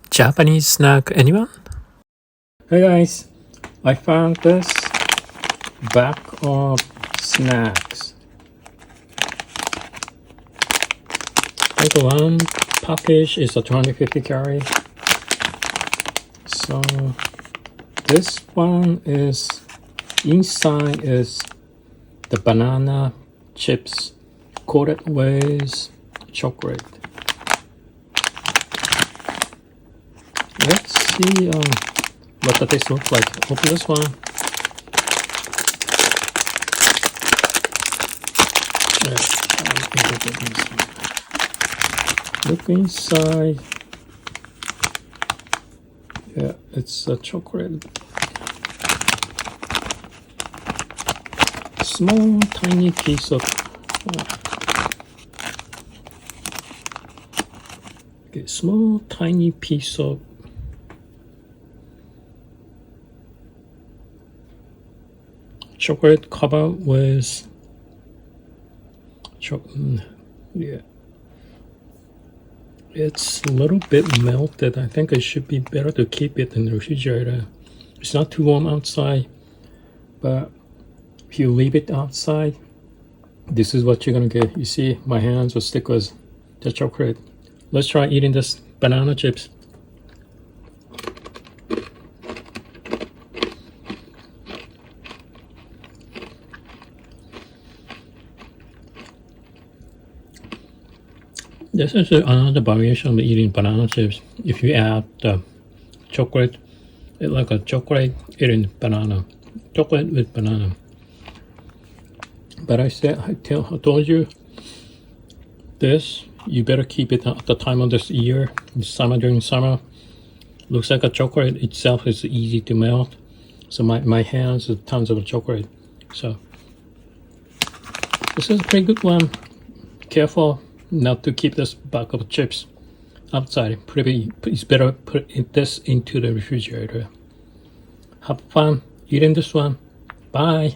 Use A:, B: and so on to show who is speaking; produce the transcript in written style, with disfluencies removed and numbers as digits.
A: Japanese snack, anyone? Hey guys, I found this bag of snacks. Like one package is a 250 calorie. So this one is, inside is the banana chips coated with chocolate. Let's see what the taste looks like. Open this one. Look inside. Yeah, it's a chocolate. Small, tiny piece of. Okay, small, tiny piece of chocolate covered with yeah, it's a little bit melted. I think it should be better to keep it in the refrigerator. It's not too warm outside, but if you leave it outside, this is what you're gonna get. You see my hands will stick with the chocolate. Let's try eating this banana chips. This is another variation of eating banana chips. If you add chocolate, it's like a chocolate eating banana. Chocolate with banana. But I told you, this, you better keep it at the time of this year, during summer. Looks like a chocolate itself is easy to melt. So my hands are tons of chocolate. So this is a pretty good one. Careful not to keep this bag of chips outside. It's better put this into the refrigerator. Have fun eating this one. Bye.